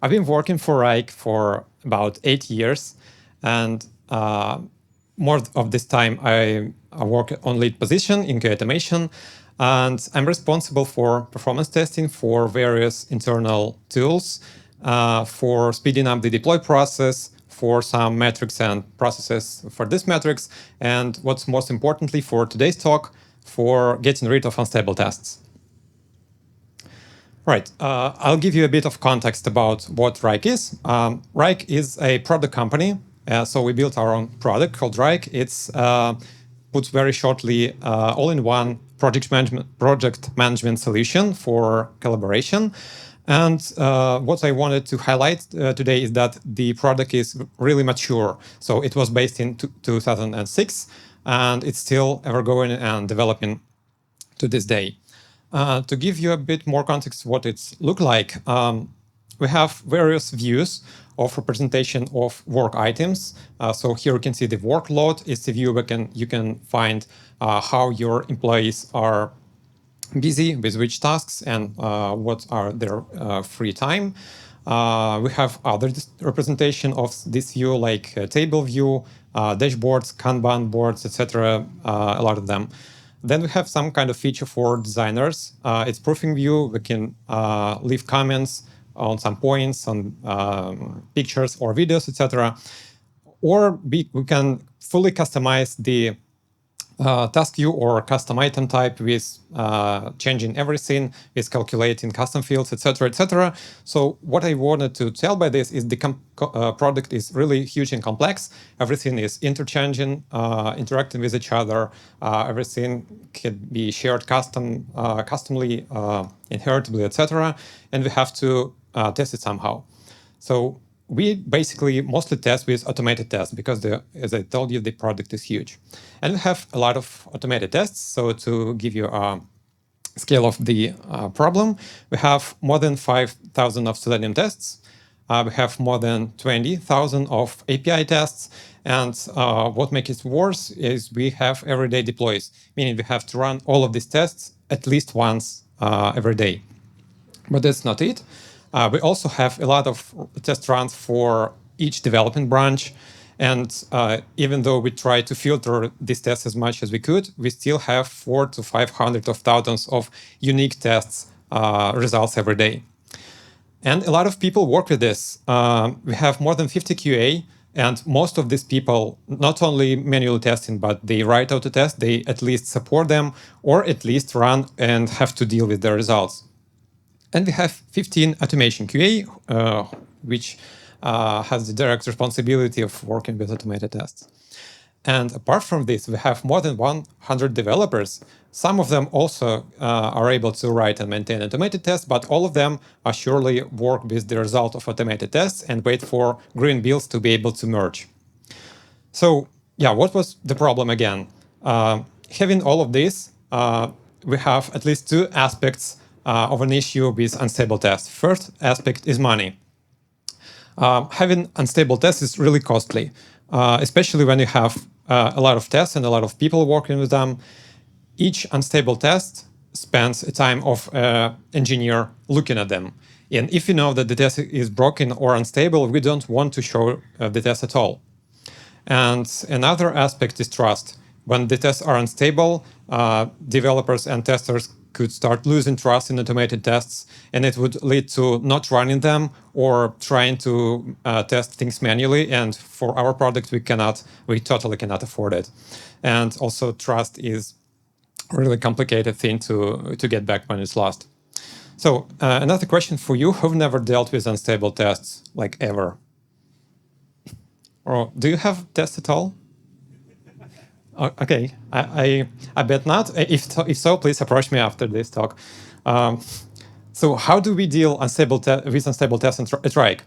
I've been working for Wrike for about 8 years, and more of this time I work on lead position in QA automation, and I'm responsible for performance testing for various internal tools, for speeding up the deploy process, for some metrics and processes for this metrics, and what's most importantly for today's talk, for getting rid of unstable tests. Right, I'll give you a bit of context about what Wrike is. Wrike is a product company, so we built our own product called Wrike. It's put very shortly all-in-one project management solution for collaboration. And what I wanted to highlight today is that the product is really mature. So it was based in 2006, and it's still ever going and developing to this day. To give you a bit more context what it's look like, we have various views of representation of work items. So here you can see the workload. It's a view where you can find how your employees are busy with which tasks and what are their free time. We have other representation of this view, like table view, dashboards, Kanban boards, etc. A lot of them. Then we have some kind of feature for designers. It's proofing view. We can leave comments on some points, on pictures or videos, etc. Or we can fully customize the task view or custom item type with changing everything, with calculating custom fields, etc., etc. So what I wanted to tell by this is the product is really huge and complex. Everything is interchanging, interacting with each other. Everything can be shared customly, inheritably, etc. And we have to test it somehow. So we basically mostly test with automated tests because, as I told you, the product is huge. And we have a lot of automated tests. So to give you a scale of the problem, we have more than 5,000 of Selenium tests. We have more than 20,000 of API tests. And what makes it worse is we have everyday deploys, meaning we have to run all of these tests at least once every day. But that's not it. We also have a lot of test runs for each development branch. And even though we try to filter these tests as much as we could, we still have 400 to 500 of thousands of unique tests results every day. And a lot of people work with this. We have more than 50 QA, and most of these people not only manually testing, but they write out a test, they at least support them, or at least run and have to deal with the results. And we have 15 automation QA, which has the direct responsibility of working with automated tests. And apart from this, we have more than 100 developers. Some of them also are able to write and maintain automated tests, but all of them surely work with the result of automated tests and wait for green builds to be able to merge. So yeah, what was the problem again? Having all of this, we have at least two aspects of an issue with unstable tests. First aspect is money. Having unstable tests is really costly, especially when you have a lot of tests and a lot of people working with them. Each unstable test spends a time of engineer looking at them. And if you know that the test is broken or unstable, we don't want to show the test at all. And another aspect is trust. When the tests are unstable, developers and testers could start losing trust in automated tests, and it would lead to not running them or trying to test things manually. And for our product, we totally cannot afford it. And also, trust is a really complicated thing to get back when it's lost. So another question for you: who've never dealt with unstable tests, like ever? Or do you have tests at all? Okay, I bet not. If so, please approach me after this talk. So how do we deal with unstable tests at Wrike?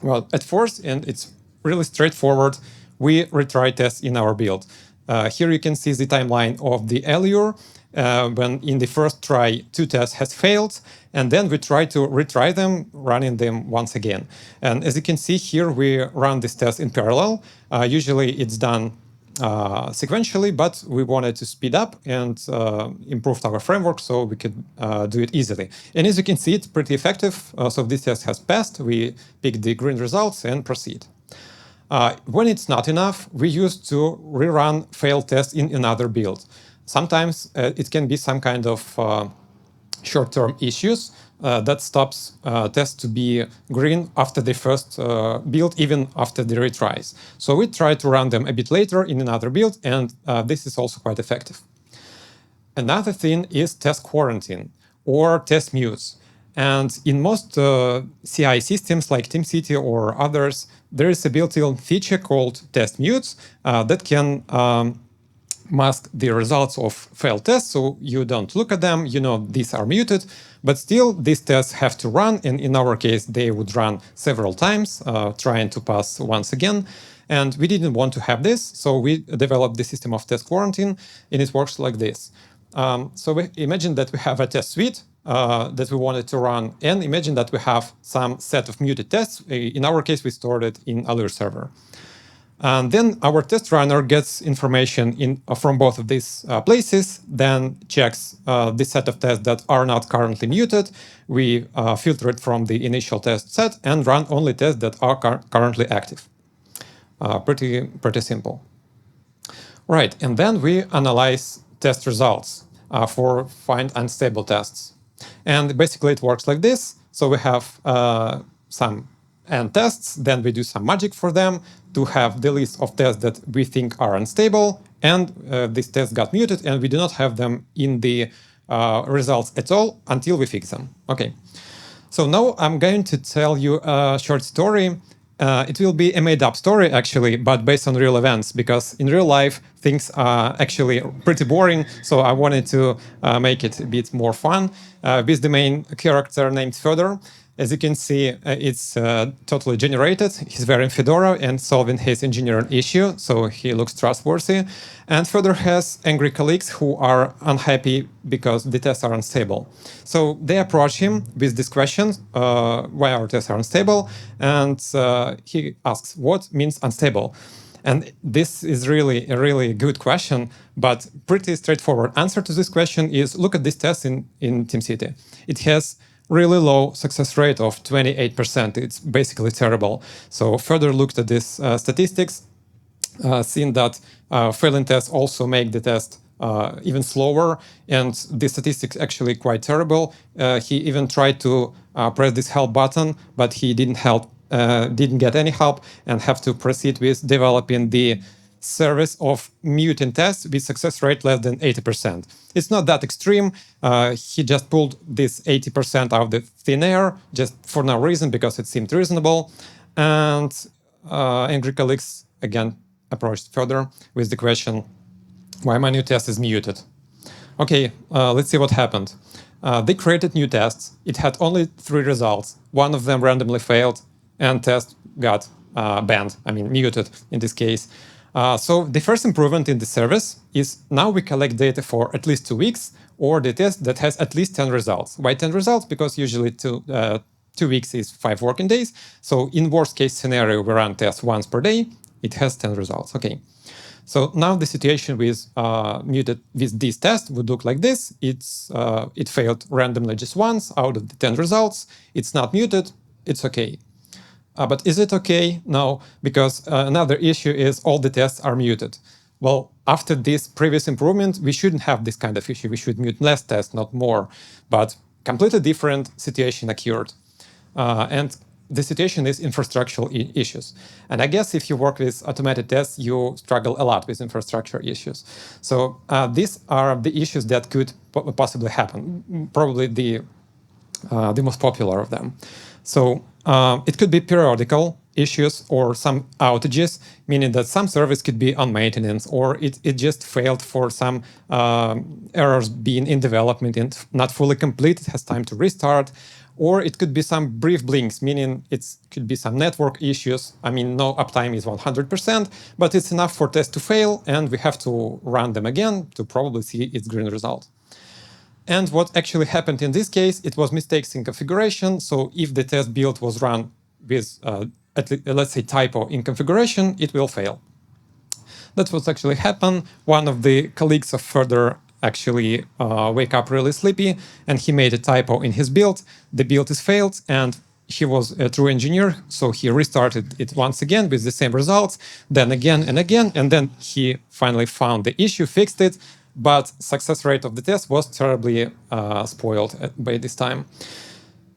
Well, at first, and it's really straightforward, we retry tests in our build. Here you can see the timeline of the Allure. When in the first try, 2 tests has failed, and then we try to retry them, running them once again. And as you can see here, we run this test in parallel. Usually it's done sequentially, but we wanted to speed up and improve our framework so we could do it easily. And as you can see, it's pretty effective. So this test has passed. We pick the green results and proceed. When it's not enough, we used to rerun failed tests in another build. Sometimes it can be some kind of short-term issues that stops tests to be green after the first build, even after the retries. So we try to run them a bit later in another build, and this is also quite effective. Another thing is test quarantine or test mutes. And in most CI systems like TeamCity or others, there is a built-in feature called test mutes that can mask the results of failed tests, so you don't look at them, you know these are muted, but still these tests have to run, and in our case they would run several times, trying to pass once again. And we didn't want to have this, so we developed the system of test quarantine, and it works like this. So we imagine that we have a test suite that we wanted to run, and imagine that we have some set of muted tests. In our case, we stored it in Allure server. And then our test runner gets information from both of these places, then checks the set of tests that are not currently muted. We filter it from the initial test set and run only tests that are currently active. Pretty simple. Right, and then we analyze test results for find unstable tests. And basically it works like this. So we have some n tests, then we do some magic for them to have the list of tests that we think are unstable, and these tests got muted, and we do not have them in the results at all until we fix them. Okay, so now I'm going to tell you a short story. It will be a made-up story, actually, but based on real events, because in real life, things are actually pretty boring, so I wanted to make it a bit more fun with the main character named Fedor. As you can see, it's totally generated. He's wearing Fedora and solving his engineering issue, so he looks trustworthy. And Fedor has angry colleagues who are unhappy because the tests are unstable. So they approach him with this question, why our tests are unstable? And he asks, what means unstable? And this is really a really good question, but pretty straightforward answer to this question is look at this test in TeamCity. It has really low success rate of 28%. It's basically terrible. So further looked at these statistics, seen that failing tests also make the test even slower, and the statistics actually quite terrible. He even tried to press this help button, but he didn't get any help, and have to proceed with developing the service of muting tests with success rate less than 80%. It's not that extreme. He just pulled this 80% out of the thin air just for no reason, because it seemed reasonable. And angry colleagues again approached further with the question, why my new test is muted? Okay, let's see what happened. They created new tests. It had only 3 results. One of them randomly failed, and test got banned, muted in this case. So the first improvement in the service is now we collect data for at least 2 weeks, or the test that has at least 10 results. Why 10 results? Because usually 2 weeks is 5 working days. So in worst case scenario, we run tests once per day. It has 10 results. Okay. So now the situation with this test would look like this. It failed randomly just once out of the 10 results. It's not muted. It's okay. But is it okay? No, because another issue is all the tests are muted. Well, after this previous improvement, we shouldn't have this kind of issue. We should mute less tests, not more. But completely different situation occurred. And the situation is infrastructural issues. And I guess if you work with automated tests, you struggle a lot with infrastructure issues. So these are the issues that could possibly happen, probably the most popular of them. So it could be periodical issues or some outages, meaning that some service could be on maintenance, or it just failed for some errors being in development and not fully complete. It has time to restart. Or it could be some brief blinks, meaning it could be some network issues. No uptime is 100%, but it's enough for tests to fail, and we have to run them again to probably see its green result. And what actually happened in this case, it was mistakes in configuration. So if the test build was run with, let's say, typo in configuration, it will fail. That's what actually happened. One of the colleagues of Further actually wake up really sleepy, and he made a typo in his build. The build is failed, and he was a true engineer, so he restarted it once again with the same results, then again and again, and then he finally found the issue, fixed it, but success rate of the test was terribly spoiled by this time.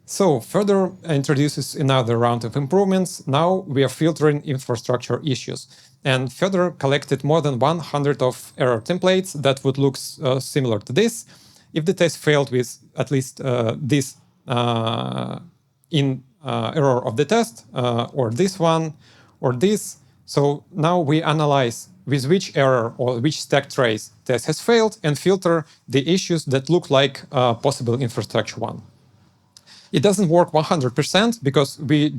So Further introduces another round of improvements. Now we are filtering infrastructure issues. And Further collected more than 100 of error templates that would look similar to this. If the test failed with at least this error of the test, or this one, or this. So now we analyze with which error or which stack trace test has failed and filter the issues that look like possible infrastructure one. It doesn't work 100% because we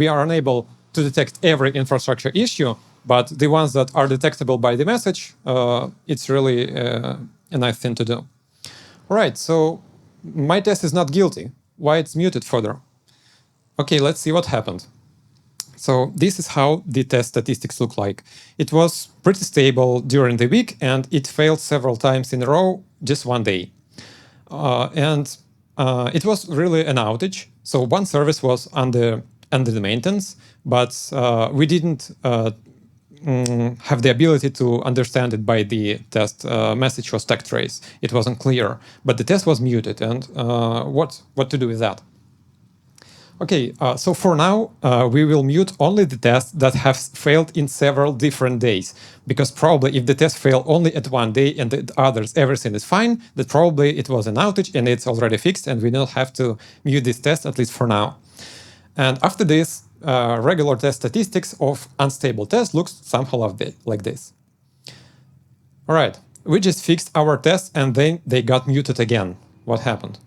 are unable to detect every infrastructure issue, but the ones that are detectable by the message, it's really a nice thing to do. All right, so my test is not guilty. Why it's muted further? Okay, let's see what happened. So this is how the test statistics look like. It was pretty stable during the week, and it failed several times in a row, just one day. It was really an outage. So one service was under the maintenance, but we didn't have the ability to understand it by the test message or stack trace. It wasn't clear, but the test was muted. And what to do with that? Okay, so for now, we will mute only the tests that have failed in several different days, because probably if the test failed only at one day and the others everything is fine, then probably it was an outage and it's already fixed and we don't have to mute this test, at least for now. And after this, regular test statistics of unstable tests looks somehow like this. All right, we just fixed our tests and then they got muted again. What happened?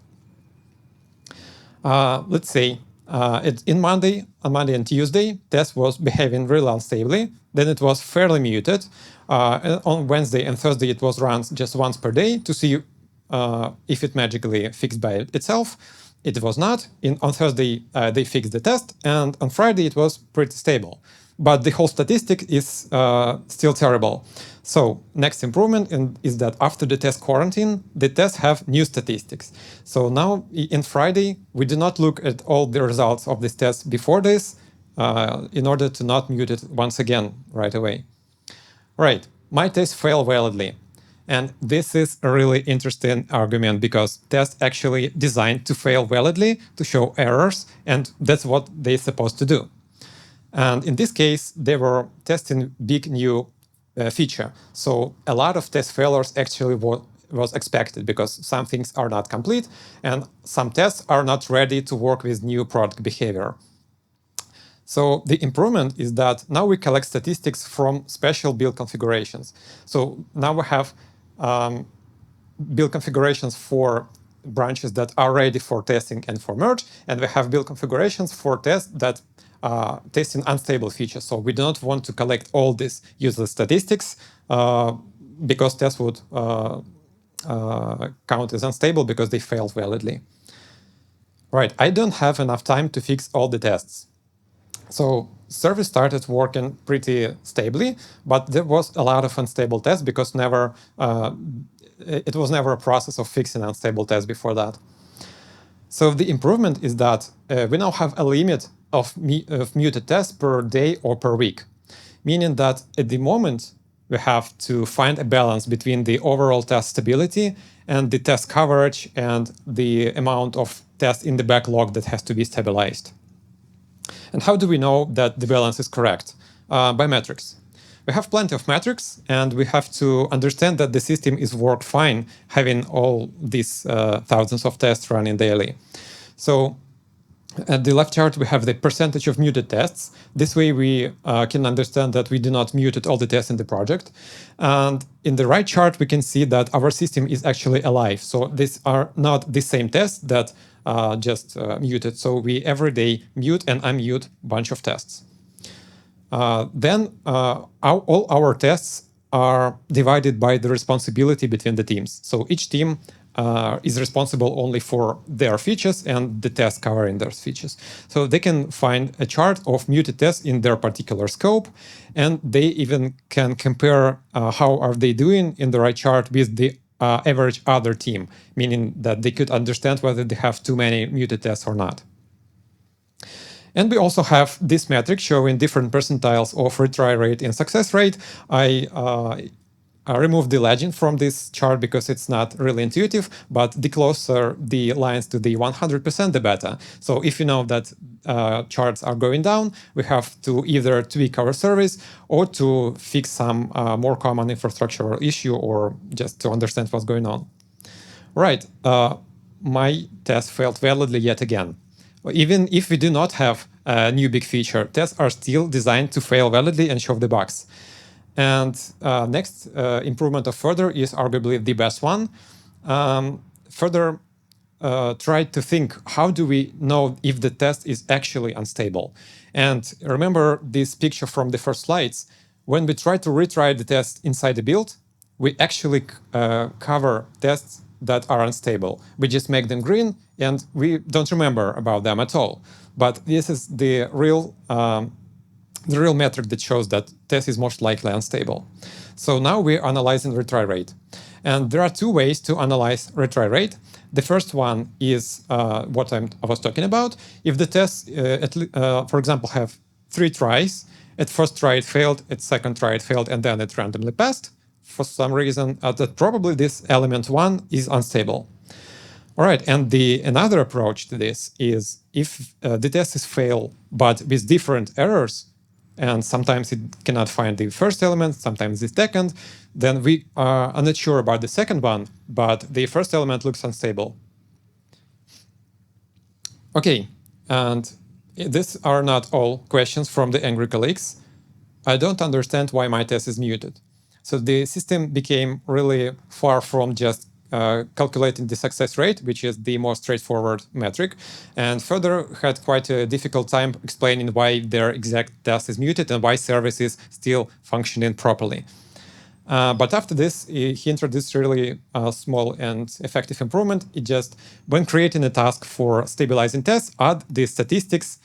Let's say on Monday and Tuesday, test was behaving really unstably. Then it was fairly muted. On Wednesday and Thursday, it was run just once per day to see if it magically fixed by itself. It was not. On Thursday, they fixed the test, and on Friday, it was pretty stable. But the whole statistic is still terrible. So next improvement is that after the test quarantine, the tests have new statistics. So now in Friday, we do not look at all the results of this test before this in order to not mute it once again right away. Right, my test failed validly. And this is a really interesting argument because tests actually designed to fail validly, to show errors, and that's what they're supposed to do. And in this case, they were testing big new feature. So a lot of test failures actually was expected because some things are not complete and some tests are not ready to work with new product behavior. So the improvement is that now we collect statistics from special build configurations. So now we have build configurations for branches that are ready for testing and for merge, and we have build configurations for tests that testing unstable features. So we do not want to collect all these useless statistics because tests would count as unstable because they failed validly. Right, I don't have enough time to fix all the tests. So service started working pretty stably, but there was a lot of unstable tests because it was never a process of fixing unstable tests before that. So the improvement is that we now have a limit of muted tests per day or per week, meaning that at the moment we have to find a balance between the overall test stability and the test coverage and the amount of tests in the backlog that has to be stabilized. And how do we know that the balance is correct? By metrics. We have plenty of metrics, and we have to understand that the system is work fine having all these thousands of tests running daily. So at the left chart, we have the percentage of muted tests. This way, we can understand that we do not muted all the tests in the project. And in the right chart, we can see that our system is actually alive. So these are not the same tests that just muted. So we every day mute and unmute a bunch of tests. Then all our tests are divided by the responsibility between the teams. So each team is responsible only for their features and the tests covering those features. So they can find a chart of muted tests in their particular scope, and they even can compare how are they doing in the right chart with the average other team, meaning that they could understand whether they have too many muted tests or not. And we also have this metric showing different percentiles of retry rate and success rate. I removed the legend from this chart because it's not really intuitive, but the closer the lines to the 100%, the better. So if you know that charts are going down, we have to either tweak our service or to fix some more common infrastructural issue or just to understand what's going on. Right, my test failed validly yet again. Even if we do not have a new big feature, tests are still designed to fail validly and show the bugs. And next improvement of further is arguably the best one. Further, try to think, how do we know if the test is actually unstable? And remember this picture from the first slides. When we try to retry the test inside the build, we actually cover tests that are unstable. We just make them green, and we don't remember about them at all. But this is the real metric that shows that test is most likely unstable. So now we're analyzing retry rate. And there are two ways to analyze retry rate. The first one is what I was talking about. If the tests, for example, have 3 tries, at first try it failed, at second try it failed, and then it randomly passed, for some reason, that probably this element 1 is unstable. All right, and another approach to this is if the test is fail, but with different errors, and sometimes it cannot find the first element, sometimes the second, then we are not sure about the second one, but the first element looks unstable. Okay, and these are not all questions from the angry colleagues. I don't understand why my test is muted. So the system became really far from just calculating the success rate, which is the most straightforward metric, and further had quite a difficult time explaining why their exact test is muted and why service is still functioning properly. But after this, he introduced really small and effective improvement. It just, when creating a task for stabilizing tests, add the statistics,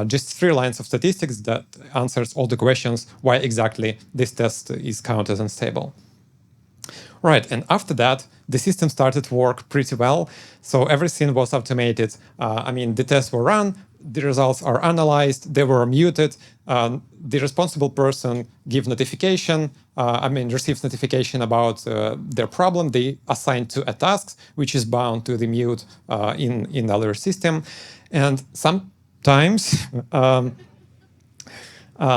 just 3 lines of statistics that answers all the questions why exactly this test is counted as unstable. Right, and after that, the system started to work pretty well. So everything was automated. I mean, the tests were run, the results are analyzed, they were muted. The responsible person gives notification, receives notification about their problem. They assign to a task, which is bound to the mute in other system. And sometimes,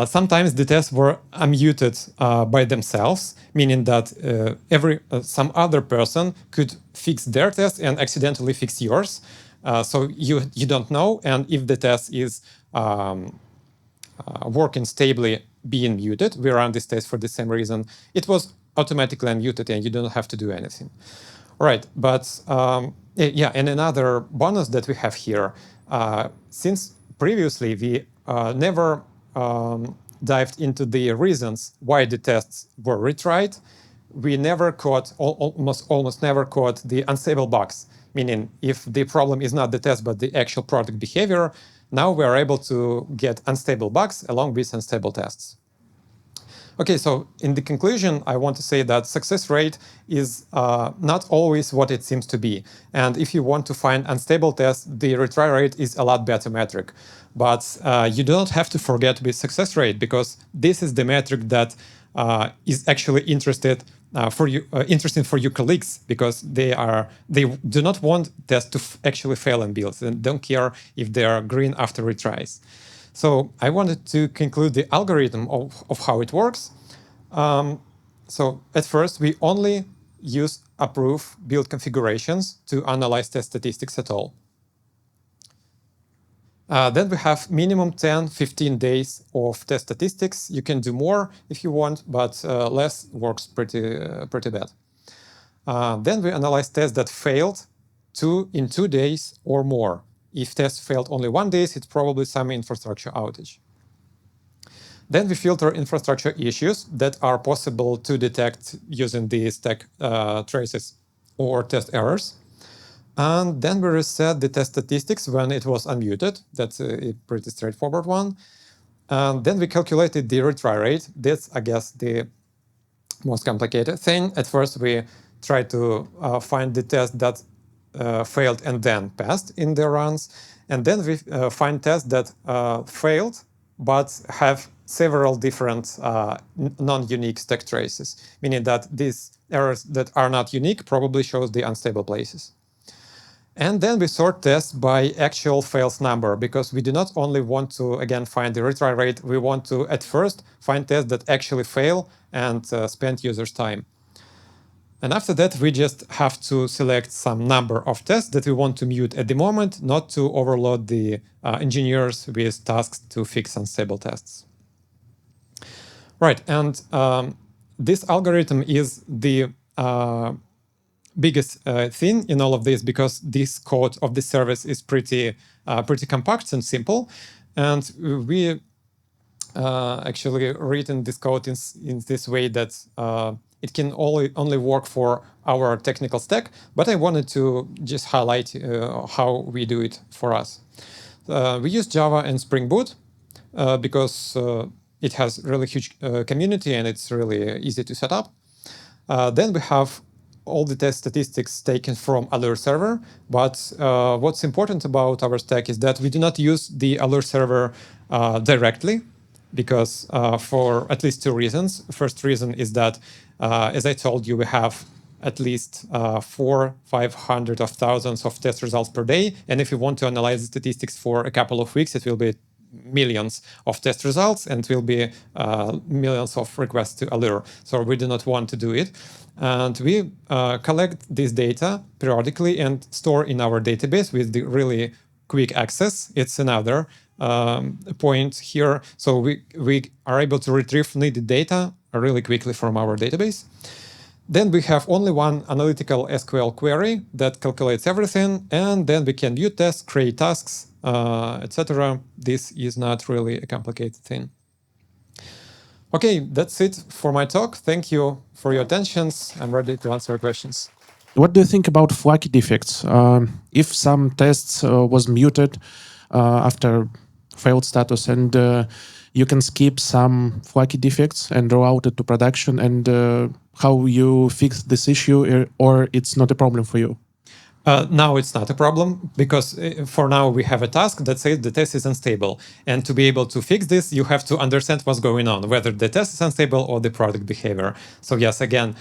sometimes the tests were unmuted by themselves, meaning that some other person could fix their test and accidentally fix yours. So you don't know, and if the test is working stably, being muted, we run this test for the same reason. It was automatically unmuted, and you don't have to do anything. All right, but yeah, and another bonus that we have here, since previously we never dived into the reasons why the tests were retried, we never caught, almost never caught the unstable bugs. Meaning, if the problem is not the test but the actual product behavior, now we are able to get unstable bugs along with unstable tests. Okay, so in the conclusion, I want to say that success rate is not always what it seems to be. And if you want to find unstable tests, the retry rate is a lot better metric. But you don't have to forget with success rate, because this is the metric that is actually interesting for your colleagues, because they do not want tests to actually fail in builds and don't care if they are green after retries. So I wanted to conclude the algorithm of how it works. So at first, we only use approve build configurations to analyze test statistics at all. Then we have minimum 10-15 days of test statistics. You can do more if you want, but less works pretty bad. Then we analyze tests that failed in 2 days or more. If tests failed only 1 day, it's probably some infrastructure outage. Then we filter infrastructure issues that are possible to detect using the stack traces or test errors. And then we reset the test statistics when it was unmuted. That's a pretty straightforward one. And then we calculated the retry rate. That's, I guess, the most complicated thing. At first, we tried to find the test that failed and then passed in the runs. And then we find tests that failed but have several different non-unique stack traces, meaning that these errors that are not unique probably shows the unstable places. And then we sort tests by actual fails number, because we do not only want to, again, find the retry rate, we want to, at first, find tests that actually fail and spend users' time. And after that, we just have to select some number of tests that we want to mute at the moment, not to overload the engineers with tasks to fix unstable tests. Right, and this algorithm is the biggest thing in all of this, because this code of the service is pretty compact and simple, and we actually written this code in this way that it can only work for our technical stack. But I wanted to just highlight how we do it for us. We use Java and Spring Boot because it has really huge community and it's really easy to set up. Then we have all the test statistics taken from Allure server. But what's important about our stack is that we do not use the Allure server directly, because for at least two reasons. First reason is that, as I told you, we have at least 400,000 of thousands of test results per day. And if you want to analyze the statistics for a couple of weeks, it will be millions of test results and will be millions of requests to Allure. So we do not want to do it. And we collect this data periodically and store in our database with the really quick access. It's another point here. So we are able to retrieve needed data really quickly from our database. Then we have only one analytical SQL query that calculates everything, and then we can view tests, create tasks, etc. This is not really a complicated thing. Okay, that's it for my talk. Thank you for your attentions. I'm ready to answer questions. What do you think about flaky defects? If some tests was muted after failed status, and you can skip some flaky defects and roll out it to production, and how you fix this issue, or it's not a problem for you? Now it's not a problem, because for now we have a task that says the test is unstable. And to be able to fix this, you have to understand what's going on, whether the test is unstable or the product behavior. So yes, again,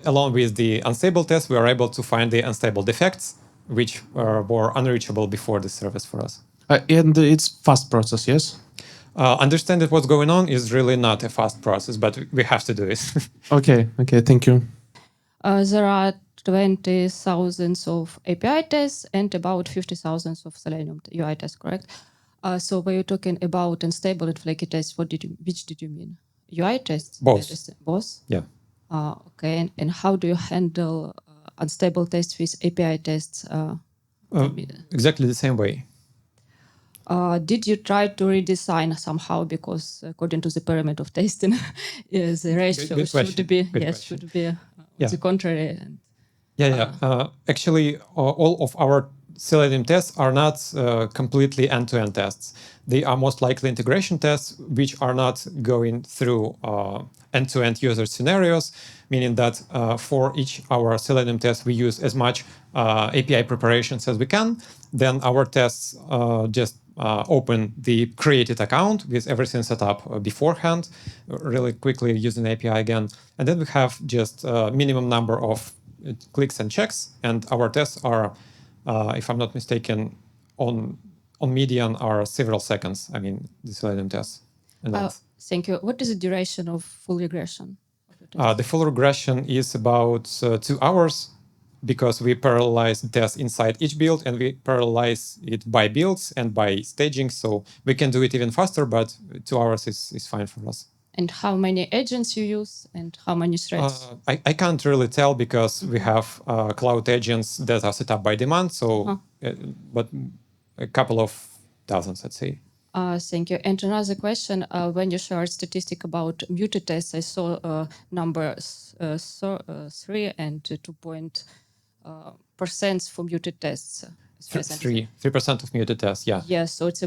along with the unstable test, we are able to find the unstable defects, which were unreachable before the service for us. And it's fast process, yes? Understanding what's going on is really not a fast process, but we have to do it. Okay, thank you. There are 20,000 of API tests and about 50,000 of Selenium UI tests, correct? So when you're talking about unstable and flaky tests, which did you mean? UI tests? Both. Both? Yeah. Okay, and how do you handle unstable tests with API tests? Exactly the same way. Did you try to redesign somehow, because according to the pyramid of testing, the ratio should be the contrary? Actually, all of our Selenium tests are not completely end-to-end tests. They are most likely integration tests, which are not going through end-to-end user scenarios, meaning that for each our Selenium test, we use as much API preparations as we can. Then our tests just open the created account with everything set up beforehand, really quickly using API again. And then we have just a minimum number of clicks and checks, and our tests are, if I'm not mistaken, on median are several seconds. I mean, the Selenium tests. Thank you. What is the duration of full regression? The full regression is about 2 hours, because we parallelize the test inside each build, and we parallelize it by builds and by staging. So we can do it even faster, but 2 hours is fine for us. And how many agents you use and how many threads? I can't really tell, because we have cloud agents that are set up by demand. So, but a couple of thousands, let's say. Thank you. And another question, when you shared statistic about muted tests, I saw numbers 3 and 2.3 percents for muted tests. As far as I understand. 3% of muted tests, yeah. Yes, so it's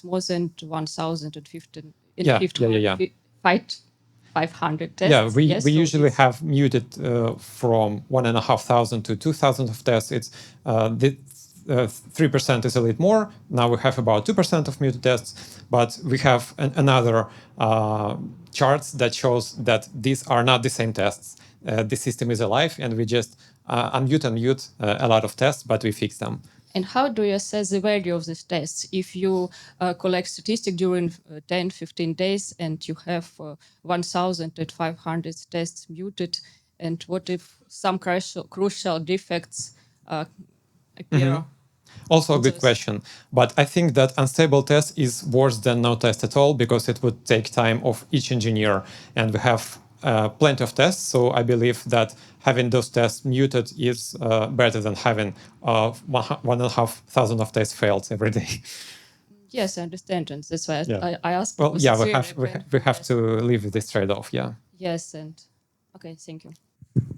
more than 1,015 Yeah, yeah. 500 tests. Yeah, we yes, so usually it's- have muted from 1,500 to 2,000 of tests. It's the 3% is a little more. Now we have about 2% of muted tests, but we have another charts that shows that these are not the same tests. The system is alive, and we just unmute a lot of tests, but we fix them. And how do you assess the value of these tests? If you collect statistics during 10, 15 days and you have 1,500 tests muted, and what if some crucial defects appear? Also a good question, but I think that unstable test is worse than no test at all because it would take time of each engineer, and we have plenty of tests. So I believe that having those tests muted is better than having 1,500 of tests failed every day. Yes, I understand, and that's why Yeah. I asked. Well, because yeah, it's we really have painful. to live with this trade-off. Yeah. Yes, and okay, thank you.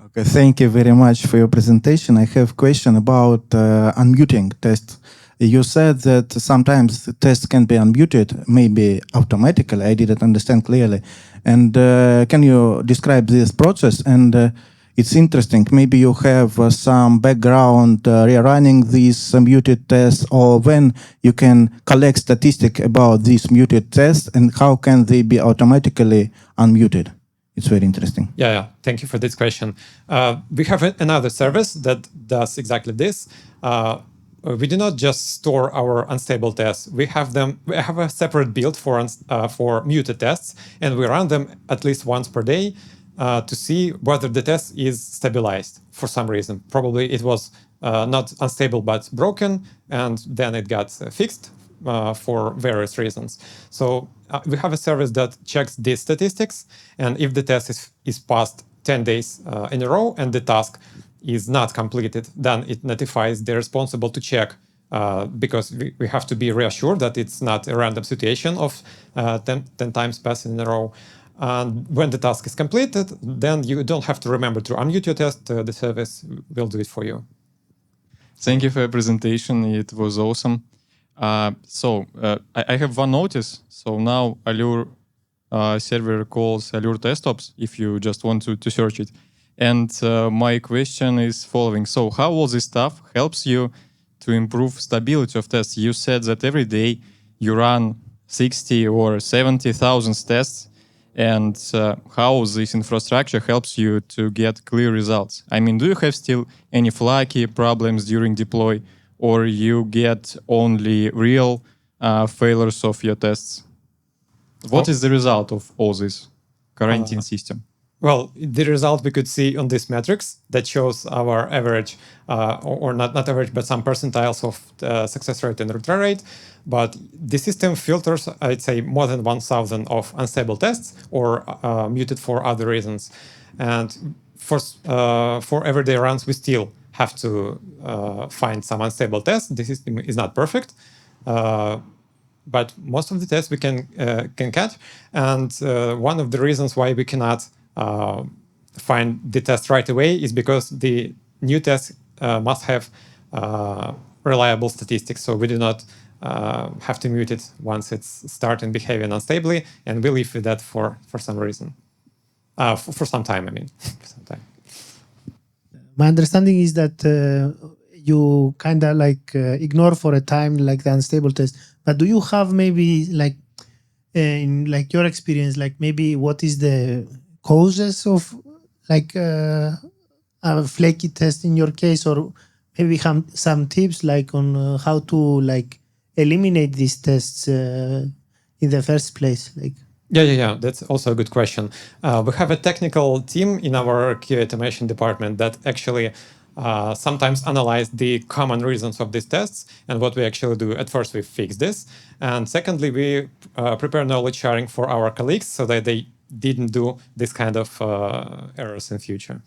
Okay, thank you very much for your presentation. I have a question about unmuting tests. You said that sometimes the tests can be unmuted, maybe automatically. I didn't understand clearly. And can you describe this process? And it's interesting. Maybe you have some background rerunning these muted tests, or when you can collect statistics about these muted tests, and how can they be automatically unmuted? It's very interesting. Yeah. Thank you for this question. We have another service that does exactly this. We do not just store our unstable tests. We have a separate build for muted tests, and we run them at least once per day to see whether the test is stabilized for some reason. Probably it was not unstable but broken, and then it got fixed for various reasons. So we have a service that checks these statistics, and if the test is passed 10 days in a row and the task is not completed, then it notifies the responsible to check because we have to be reassured that it's not a random situation of 10 times passing in a row. And when the task is completed, then you don't have to remember to unmute your test. The service will do it for you. Thank you for your presentation. It was awesome. I have one notice. So now Allure server calls Allure Testops if you just want to search it. And my question is following. So how all this stuff helps you to improve stability of tests? You said that every day you run 60 or 70,000 tests, and how this infrastructure helps you to get clear results. I mean, do you have still any flaky problems during deploy, or you get only real failures of your tests? What is the result of all this quarantine system? Well, the result we could see on this metrics that shows our average, or not average, but some percentiles of success rate and retry rate. But the system filters, I'd say, more than 1,000 of unstable tests or muted for other reasons. And for everyday runs, we still have to find some unstable tests. The system is not perfect. But most of the tests we can catch. And one of the reasons why we cannot find the test right away is because the new test must have reliable statistics. So we do not have to mute it once it's starting behaving unstably, and we live with that for some reason. For some time, I mean. For some time. My understanding is that you kind of like ignore for a time like the unstable test. But do you have maybe like in like your experience, like maybe what is the causes of like a flaky test in your case, or maybe some tips like on how to like eliminate these tests in the first place? Like. Yeah. That's also a good question. We have a technical team in our QA automation department that actually sometimes analyze the common reasons of these tests. And what we actually do, at first we fix this. And secondly, we prepare knowledge sharing for our colleagues so that they didn't do this kind of errors in future.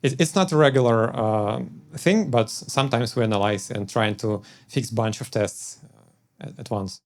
It's not a regular thing, but sometimes we analyze and trying to fix a bunch of tests at once.